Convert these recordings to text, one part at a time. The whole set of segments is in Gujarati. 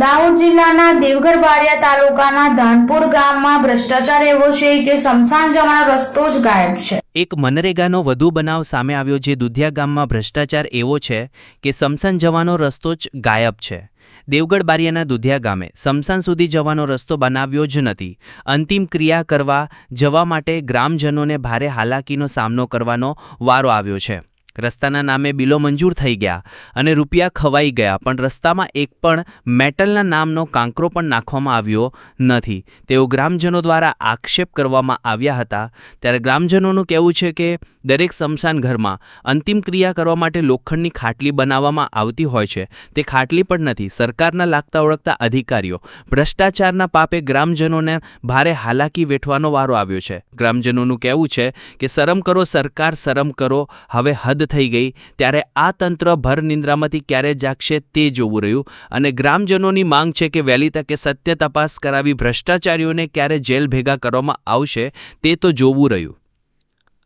દાહોદ જિલ્લાના દેવગઢ બારિયા તાલુકાના ધાનપુર ગામમાં ભ્રષ્ટાચાર એવો છે કે સ્મશાન જવાનો રસ્તો જ ગાયબ છે। એક મનરેગાનો વધુ બનાવ સામે આવ્યો જે દુધિયા ગામમાં ભ્રષ્ટાચાર એવો છે કે સ્મશાન જવાનો રસ્તો જ ગાયબ છે। દેવગઢ બારિયાના દુધિયા ગામે સ્મશાન સુધી જવાનો રસ્તો બનાવ્યો જ નથી। અંતિમ ક્રિયા કરવા જવા માટે ગ્રામજનોને ભારે હાલાકીનો સામનો કરવાનો વારો આવ્યો છે। રસ્તાના નામે બિલો મંજૂર થઈ ગયા અને રૂપિયા ખવાઈ ગયા, પણ રસ્તામાં એક પણ મેટલના નામનો કાંકરો પણ નાખવામાં આવ્યો નથી તેવો ગ્રામજનો દ્વારા આક્ષેપ કરવામાં આવ્યા હતા। ત્યારે ગ્રામજનોનું કહેવું છે કે દરેક સ્મશાન ઘરમાં અંતિમ ક્રિયા કરવા માટે લોખંડની ખાટલી બનાવવામાં આવતી હોય છે, તે ખાટલી પણ નથી। સરકારના લાગતા ઓળખતા અધિકારીઓ ભ્રષ્ટાચારના પાપે ગ્રામજનોને ભારે હાલાકી વેઠવાનો વારો આવ્યો છે। ગ્રામજનોનું કહેવું છે કે શરમ કરો સરકાર, શરમ કરો, હવે હદ થઈ ગઈ। ત્યારે આ તંત્ર ભર નિંદ્રામાંથી ક્યારે જાગશે તે જોવું રહ્યું અને ગ્રામજનોની માંગ છે કે વહેલી તકે સત્ય તપાસ કરાવી ભ્રષ્ટાચારીઓને ક્યારે જેલ ભેગા કરવામાં આવશે તે તો જોવું રહ્યું।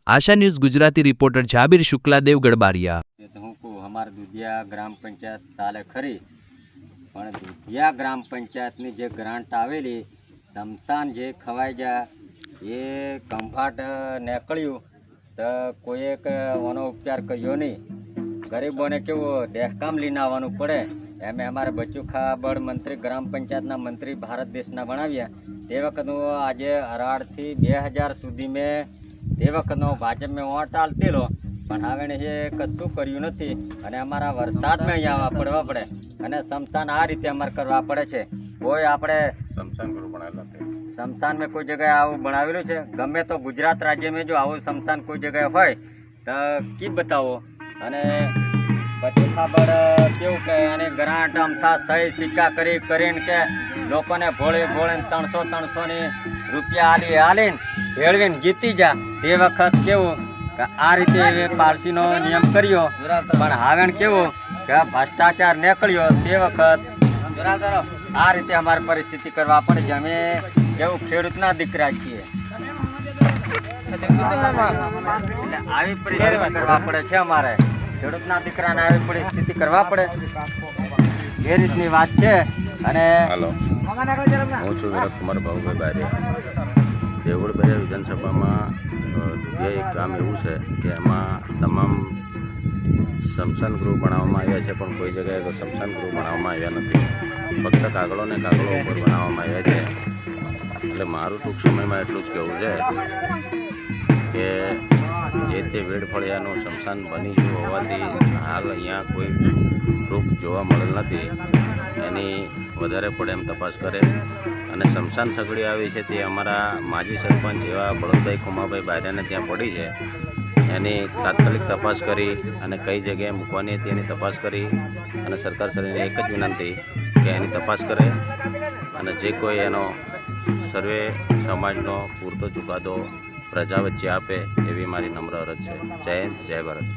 આશા news Gujarati reporter Jaber Shukla, Devgadh Bariya. हमारे दुधिया ग्राम पंचायत साले खरी पण दुधिया ग्राम पंचायत ની જે ગ્રાન્ટ આવેલી સ્મશાન જે ખવાઈ જા એ કંફાટ નીકળ્યું તો કોઈ એક ઓનો ઉપચાર કર્યો નહીં। ગરીબોને કેવું દહેકામ લઈને આવવાનું પડે એમ અમારે બચ્ચુ ખાબડ મંત્રી ગ્રામ પંચાયતના મંત્રી ભારત દેશના બનાવ્યા। તે વખતનું આજે 18થી 2000 સુધી મેં તે વખતનો ભાજપ મેં વોટ આલતેલો, પણ હવે એ કશું કર્યું નથી અને અમારા વરસાદમાં અહીંયા આવવા પડવા પડે અને સ્મશાન આ રીતે અમારે કરવા પડે છે। કોઈ આપણે સ્મશાન મેં કોઈ જગ્યાએ આવું બનાવેલું છે? ગમે તો ગુજરાત રાજ્ય મેં જો આવું સ્મશાન કોઈ જગ્યાએ હોય તો કી બતાવો। અને પછી ખબર કેવું કે અને ગ્રાન્ટ અમથા સહી સિક્કા કરીને કે લોકોને ભોળે 300ની રૂપિયા આલીને ભેળવીને જીતી જા। તે વખત કેવું કે આ રીતે પાર્ટીનો નિયમ કર્યો, પણ હવે કેવું કે ભ્રષ્ટાચાર નીકળ્યો તે વખત આ રીતે અમારી પરિસ્થિતિ કરવા પડે છે। અમે જેવું ખેડૂતના દીકરા છીએ એટલે આવી પરિસ્થિતિ કરવા પડે છે। અમારે ખેડૂતના દીકરાને આવી પરિસ્થિતિ કરવા પડે એ રીતની વાત છે। અને હું છું વિનોદકુમાર ભાઉભાઈ બારિયા। દેવગઢ બારિયા વિધાનસભામાં દુધિયા એક ગામ એવું છે કે એમાં તમામ સ્મશાન ગૃહ બનાવવામાં આવ્યા છે, પણ કોઈ જગ્યાએ સ્મશાન ગૃહ બનાવવામાં આવ્યા નથી। ફક્ત કાગળો ને કાગળો ઉપર બનાવવામાં આવ્યા છે। એટલે મારું ટૂંક સમયમાં એટલું જ કહેવું છે કે જે તે વેડફળિયાનું સ્મશાન બની ગયું હોવાથી હાલ અહીંયા કોઈ પ્રૂફ જોવા મળેલ નથી। એની વધારે પડે એમ તપાસ કરે અને સ્મશાન સગડી આવી છે તે અમારા માજી સરપંચ એવા બળદભાઈ ખુમાભાઈ બારિયાને ત્યાં પડી છે, એની તાત્કાલિક તપાસ કરી અને કઈ જગ્યાએ મૂકવાની હતી એની તપાસ કરી અને સરકારશ્રીને એક જ વિનંતી કે એની તપાસ કરે અને જે કોઈ એનો સર્વે સમાજનો પૂરતો ચુકાદો પ્રજા વચ્ચે આપે એવી મારી નમ્ર અરજ છે। જય હિન્દ, જય ભારત।